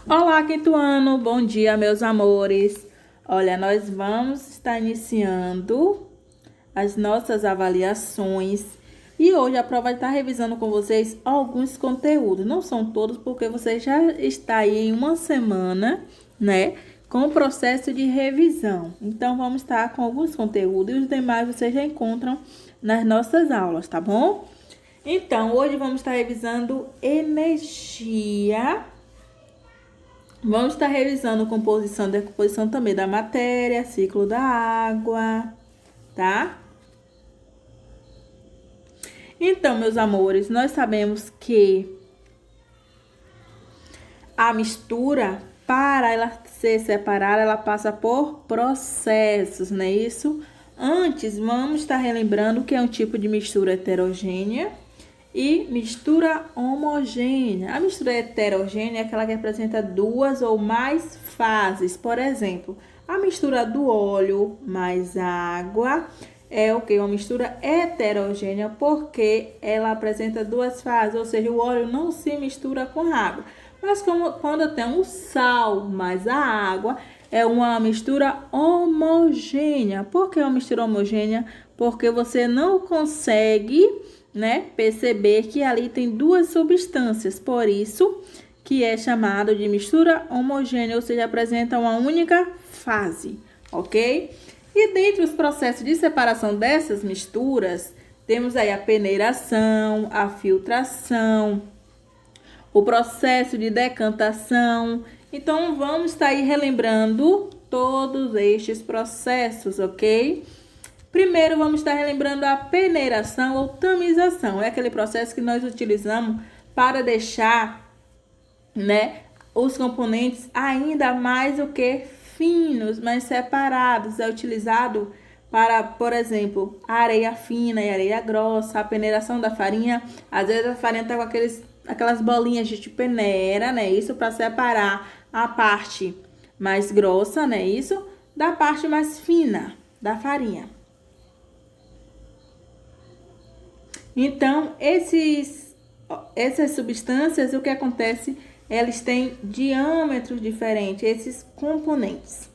Olá, quinto ano, bom dia, meus amores. Olha, nós vamos estar iniciando as nossas avaliações e hoje a prova está revisando com vocês alguns conteúdos. Não são todos, porque você já está aí em uma semana, né, com o processo de revisão. Então, vamos estar com alguns conteúdos e os demais vocês já encontram nas nossas aulas, tá bom? Então, hoje vamos estar revisando energia. Vamos estar revisando composição e decomposição também da matéria, ciclo da água, tá? Então, meus amores, nós sabemos que a mistura, para ela ser separada, ela passa por processos, não é isso? Antes, vamos estar relembrando que é um tipo de mistura heterogênea e mistura homogênea. A mistura heterogênea é aquela que apresenta duas ou mais fases. Por exemplo, a mistura do óleo mais água é o que? Uma mistura heterogênea, porque ela apresenta duas fases, ou seja, o óleo não se mistura com água. Mas quando tem o sal mais a água, é uma mistura homogênea. Por que uma mistura homogênea? Porque você não consegue, né, perceber que ali tem duas substâncias. Por isso que é chamado de mistura homogênea, ou seja, apresenta uma única fase, ok? E dentre os processos de separação dessas misturas, temos aí a peneiração, a filtração, o processo de decantação. Então, vamos estar aí relembrando todos estes processos, ok? Primeiro, vamos estar relembrando a peneiração ou tamização. É aquele processo que nós utilizamos para deixar, né, os componentes ainda mais o que finos, mais separados. É utilizado para, por exemplo, a areia fina e areia grossa, a peneiração da farinha. Às vezes a farinha está com aquelas bolinhas de peneira, né? Isso para separar a parte mais grossa, né? Isso da parte mais fina da farinha. Então, essas substâncias, o que acontece? Elas têm diâmetros diferentes, esses componentes.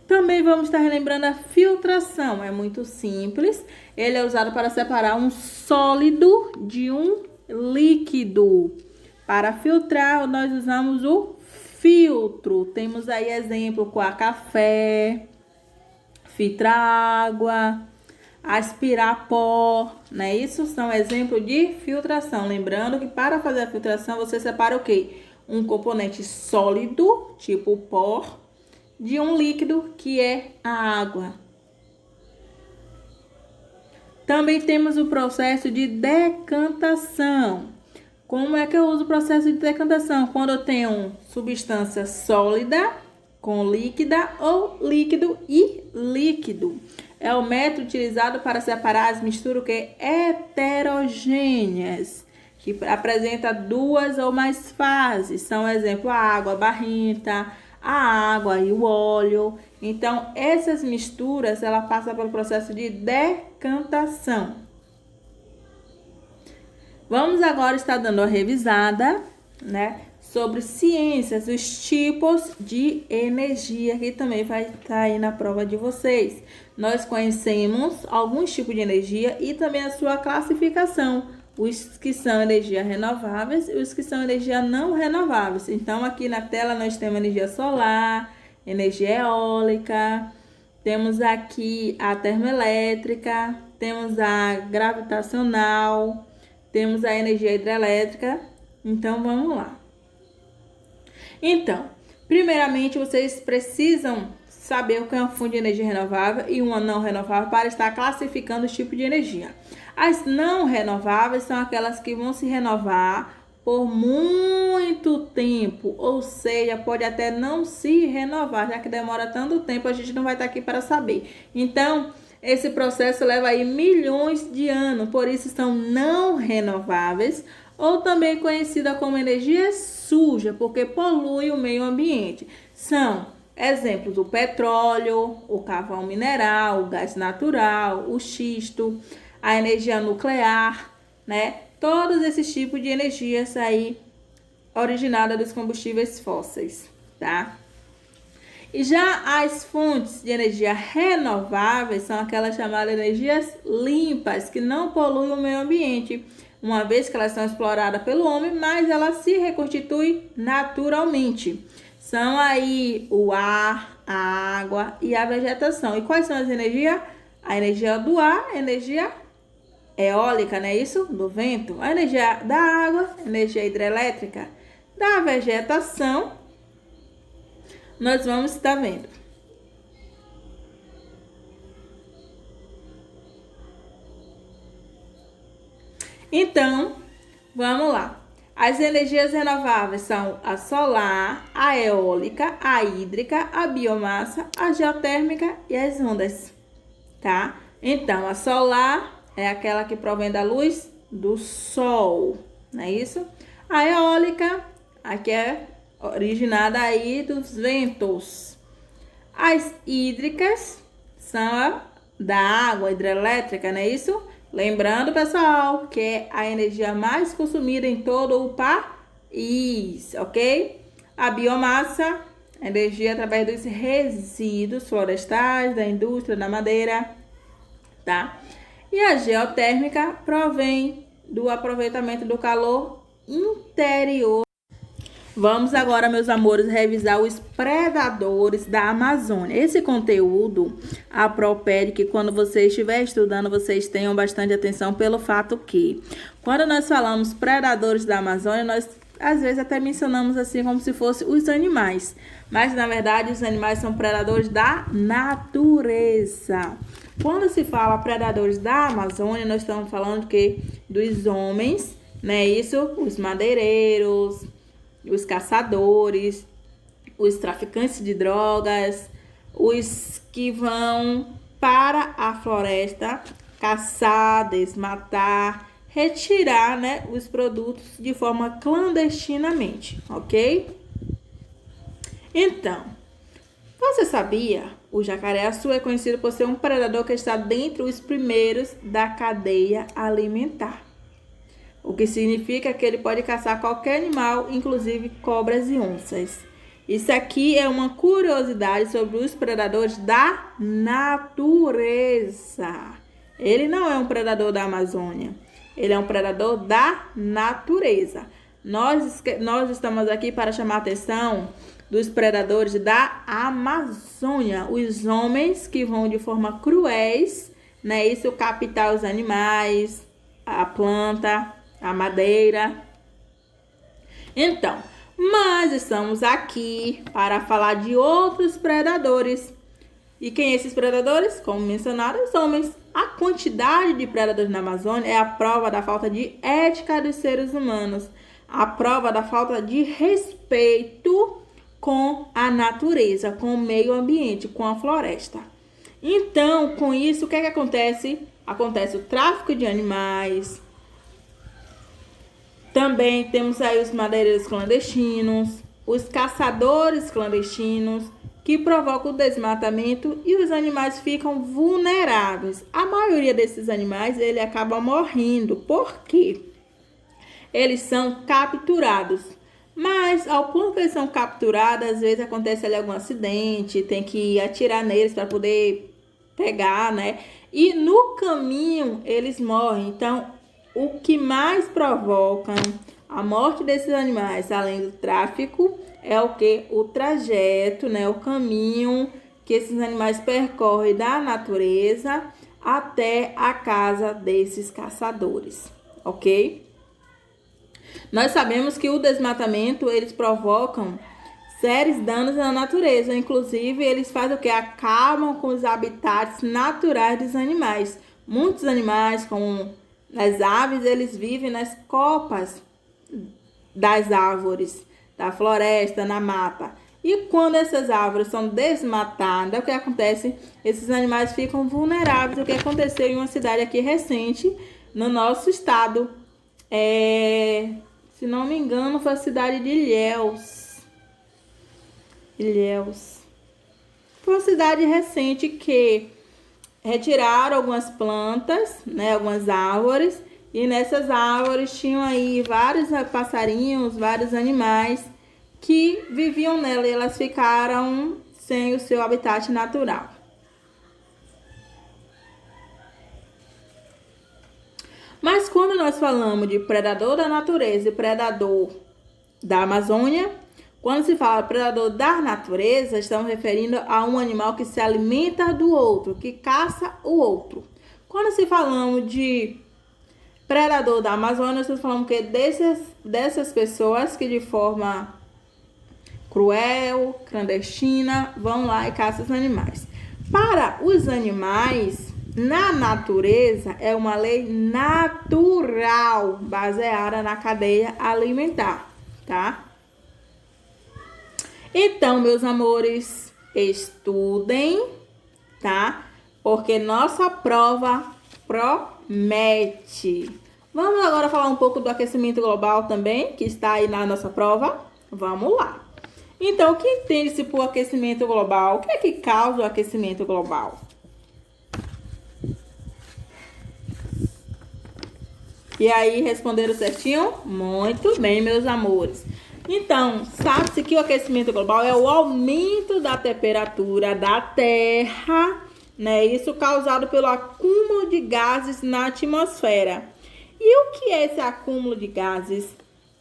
Também vamos estar relembrando a filtração. É muito simples. Ele é usado para separar um sólido de um líquido. Para filtrar, nós usamos o filtro. Temos aí exemplo com a café, filtrar água, aspirar pó, né? Isso são exemplos de filtração. Lembrando que para fazer a filtração, você separa o quê? Um componente sólido, tipo pó, de um líquido, que é a água. Também temos o processo de decantação. Como é que eu uso o processo de decantação? Quando eu tenho substância sólida com líquida ou líquido e líquido. É o método utilizado para separar as misturas que heterogêneas, que apresenta duas ou mais fases. São, exemplo, a água barrenta, a água e o óleo. Então, essas misturas, ela passa pelo processo de decantação. Vamos agora estar dando uma revisada, né, sobre ciências, os tipos de energia, que também vai estar aí na prova de vocês. Nós conhecemos alguns tipos de energia e também a sua classificação, os que são energia renováveis e os que são energia não renováveis. Então, aqui na tela nós temos energia solar, energia eólica, temos aqui a termoelétrica, temos a gravitacional, temos a energia hidrelétrica. Então, vamos lá. Então, primeiramente, vocês precisam saber o que é uma fonte de energia renovável e uma não renovável para estar classificando os tipos de energia. As não renováveis são aquelas que vão se renovar por muito tempo, ou seja, pode até não se renovar, já que demora tanto tempo, a gente não vai estar aqui para saber. Então, esse processo leva aí milhões de anos, por isso são não renováveis, ou também conhecida como energia suja, porque polui o meio ambiente. São exemplos: o petróleo, o carvão mineral, o gás natural, o xisto, a energia nuclear, né? Todos esses tipos de energias aí originada dos combustíveis fósseis, tá? E já as fontes de energia renováveis são aquelas chamadas energias limpas, que não poluem o meio ambiente, uma vez que elas são exploradas pelo homem, mas elas se reconstituem naturalmente. São aí o ar, a água e a vegetação. E quais são as energias? A energia do ar, energia eólica, não é isso? Do vento. A energia da água, energia hidrelétrica. Da vegetação, nós vamos estar vendo. Então, vamos lá. As energias renováveis são a solar, a eólica, a hídrica, a biomassa, a geotérmica e as ondas, tá? Então, a solar é aquela que provém da luz do sol, não é isso? A eólica, aqui é originada aí dos ventos. As hídricas são da água hidrelétrica, não é isso? Lembrando, pessoal, que é a energia mais consumida em todo o país, ok? A biomassa, energia através dos resíduos florestais, da indústria, da madeira, tá? E a geotérmica provém do aproveitamento do calor interior. Vamos agora, meus amores, revisar os predadores da Amazônia. Esse conteúdo, pede que quando você estiver estudando, vocês tenham bastante atenção pelo fato que, quando nós falamos predadores da Amazônia, nós às vezes até mencionamos assim como se fossem os animais. Mas, na verdade, os animais são predadores da natureza. Quando se fala predadores da Amazônia, nós estamos falando que dos homens, né? Isso, os madeireiros, os caçadores, os traficantes de drogas, os que vão para a floresta caçar, desmatar, retirar, né, os produtos de forma clandestinamente, ok? Então, você sabia? O jacaré-açu é conhecido por ser um predador que está dentre os primeiros da cadeia alimentar. O que significa que ele pode caçar qualquer animal, inclusive cobras e onças. Isso aqui é uma curiosidade sobre os predadores da natureza. Ele não é um predador da Amazônia. Ele é um predador da natureza. Nós estamos aqui para chamar a atenção dos predadores da Amazônia. Os homens que vão de forma cruéis, né? Isso, captar os animais, a planta, a madeira. Então, mas estamos aqui para falar de outros predadores. E quem são esses predadores? Como mencionaram, os homens. A quantidade de predadores na Amazônia é a prova da falta de ética dos seres humanos, a prova da falta de respeito com a natureza, com o meio ambiente, com a floresta. Então, com isso, o que acontece? Acontece o tráfico de animais. Também temos aí os madeireiros clandestinos, os caçadores clandestinos, que provocam o desmatamento e os animais ficam vulneráveis. A maioria desses animais, ele acaba morrendo. Por quê? Eles são capturados. Mas, ao ponto que eles são capturados, às vezes acontece ali algum acidente, tem que atirar neles para poder pegar, né? E no caminho, eles morrem. Então, o que mais provoca a morte desses animais, além do tráfico, é o que? O trajeto, né? O caminho que esses animais percorrem da natureza até a casa desses caçadores, ok? Nós sabemos que o desmatamento, eles provocam sérios danos na natureza. Inclusive, eles fazem o que? Acabam com os habitats naturais dos animais. Muitos animais, como as aves, eles vivem nas copas das árvores, da floresta, na mata. E quando essas árvores são desmatadas, o que acontece? Esses animais ficam vulneráveis. O que aconteceu em uma cidade aqui recente, no nosso estado, se não me engano, foi a cidade de Ilhéus. Foi uma cidade recente que retiraram algumas plantas, né, algumas árvores, E nessas árvores tinham aí vários passarinhos, vários animais que viviam nela e elas ficaram sem o seu habitat natural. Mas quando nós falamos de predador da natureza e predador da Amazônia, quando se fala predador da natureza, estamos referindo a um animal que se alimenta do outro, que caça o outro. Quando se falamos de predador da Amazônia, nós estamos falando que dessas pessoas que de forma cruel, clandestina, vão lá e caçam os animais. Para os animais, na natureza, é uma lei natural, baseada na cadeia alimentar, tá? Então, meus amores, estudem, tá? Porque nossa prova promete. Vamos agora falar um pouco do aquecimento global também, que está aí na nossa prova? Vamos lá. Então, o que entende-se por aquecimento global? O que é que causa o aquecimento global? E aí, responderam certinho? Muito bem, meus amores. Então, sabe-se que o aquecimento global é o aumento da temperatura da Terra, né? Isso causado pelo acúmulo de gases na atmosfera. E o que é esse acúmulo de gases?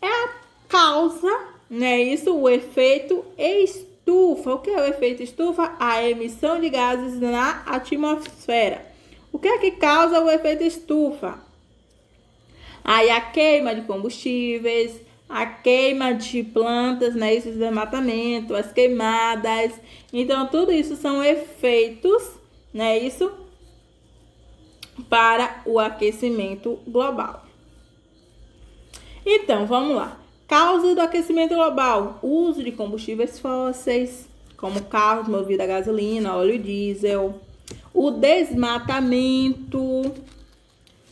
É a causa, né? Isso, o efeito estufa. O que é o efeito estufa? A emissão de gases na atmosfera. O que é que causa o efeito estufa? Aí a queima de combustíveis, a queima de plantas, né? Esse desmatamento, as queimadas. Então, tudo isso são efeitos, né? Isso para o aquecimento global. Então, vamos lá. Causa do aquecimento global: uso de combustíveis fósseis, como carros movidos a gasolina, óleo diesel. O desmatamento,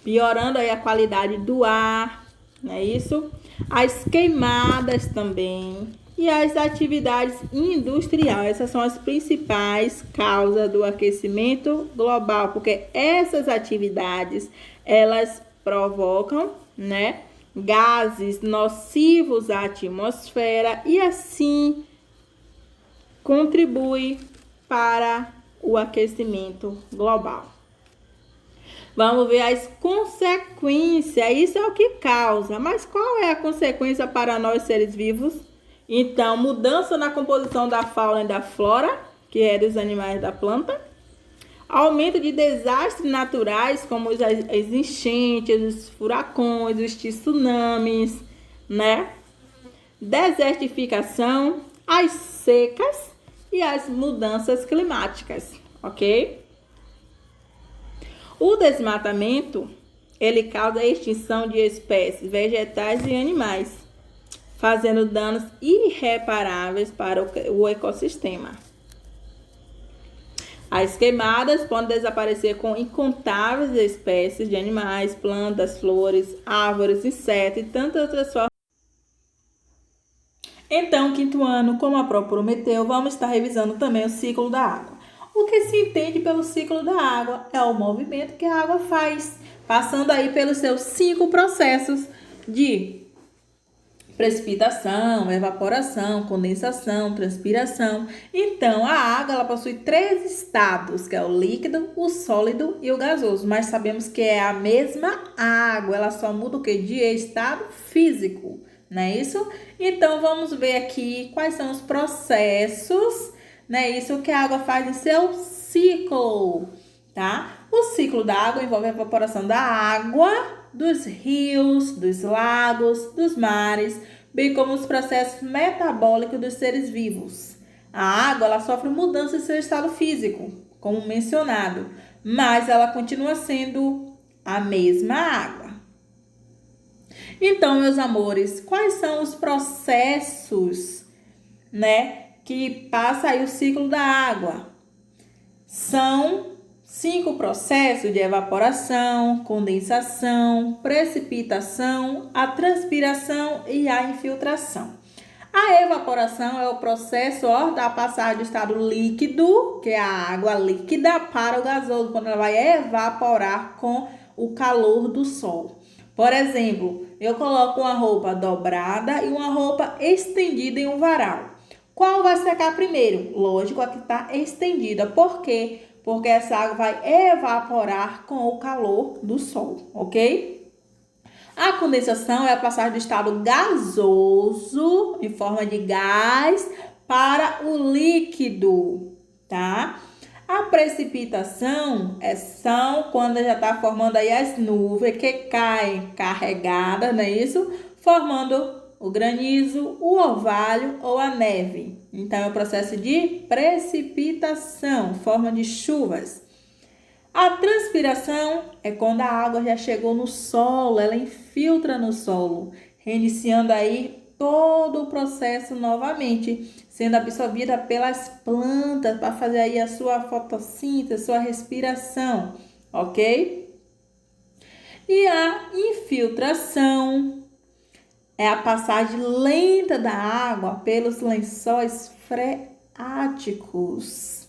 piorando aí a qualidade do ar, não é isso? As queimadas também e as atividades industriais. Essas são as principais causas do aquecimento global, porque essas atividades, elas provocam, né, gases nocivos à atmosfera e assim contribui para o aquecimento global. Vamos ver as consequências. Isso é o que causa. Mas qual é a consequência para nós seres vivos? Então, mudança na composição da fauna e da flora, que é dos animais da planta. Aumento de desastres naturais, como as enchentes, os furacões, os tsunamis, né? Desertificação, as secas e as mudanças climáticas, ok? O desmatamento, ele causa a extinção de espécies vegetais e animais, fazendo danos irreparáveis para o ecossistema. As queimadas podem desaparecer com incontáveis espécies de animais, plantas, flores, árvores, insetos e tantas outras formas. Então, quinto ano, como a prova prometeu, vamos estar revisando também o ciclo da água. O que se entende pelo ciclo da água é o movimento que a água faz, passando aí pelos seus 5 processos de precipitação, evaporação, condensação, transpiração. Então, a água ela possui 3 estados, que é o líquido, o sólido e o gasoso. Mas sabemos que é a mesma água, ela só muda o que? De estado físico, não é isso? Então, vamos ver aqui quais são os processos, né? Isso que a água faz em seu ciclo, tá? O ciclo da água envolve a evaporação da água dos rios, dos lagos, dos mares, bem como os processos metabólicos dos seres vivos. A água ela sofre mudança em seu estado físico, como mencionado, mas ela continua sendo a mesma água. Então, meus amores, quais são os processos, né, que passa aí o ciclo da água? São 5 processos de evaporação, condensação, precipitação, a transpiração e a infiltração. A evaporação é o processo da passagem do estado líquido, que é a água líquida, para o gasoso, quando ela vai evaporar com o calor do sol. Por exemplo, eu coloco uma roupa dobrada e uma roupa estendida em um varal. Qual vai secar primeiro? Lógico, a que está estendida. Por quê? Porque essa água vai evaporar com o calor do sol, ok? A condensação é a passagem do estado gasoso, em forma de gás, para o líquido, tá? A precipitação são quando já está formando aí as nuvens que caem carregadas, não é isso? Formando o granizo, o orvalho ou a neve. Então, é o processo de precipitação, forma de chuvas. A transpiração é quando a água já chegou no solo, ela infiltra no solo, reiniciando aí todo o processo novamente, sendo absorvida pelas plantas para fazer aí a sua fotossíntese, sua respiração, ok? E a infiltração é a passagem lenta da água pelos lençóis freáticos,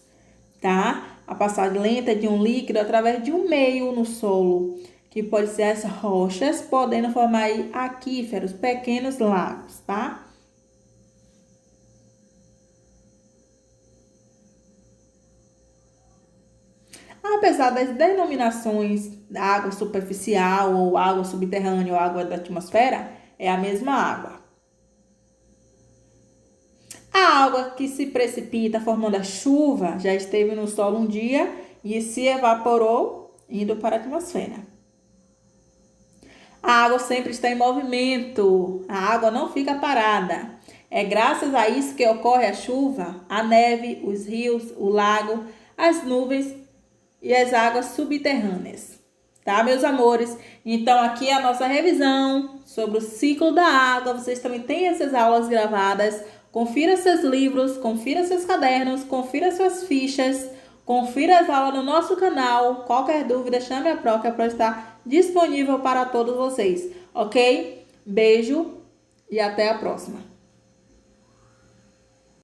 tá? A passagem lenta de um líquido através de um meio no solo, que pode ser as rochas, podendo formar aí aquíferos, pequenos lagos, tá? Apesar das denominações da água superficial, ou água subterrânea, ou água da atmosfera, é a mesma água. A água que se precipita formando a chuva já esteve no solo um dia e se evaporou indo para a atmosfera. A água sempre está em movimento, a água não fica parada. É graças a isso que ocorre a chuva, a neve, os rios, o lago, as nuvens e as águas subterrâneas. Tá, meus amores? Então, aqui é a nossa revisão sobre o ciclo da água. Vocês também têm essas aulas gravadas. Confira seus livros, confira seus cadernos, confira suas fichas, confira as aulas no nosso canal. Qualquer dúvida, chame a Proca para estar disponível para todos vocês, ok? Beijo e até a próxima.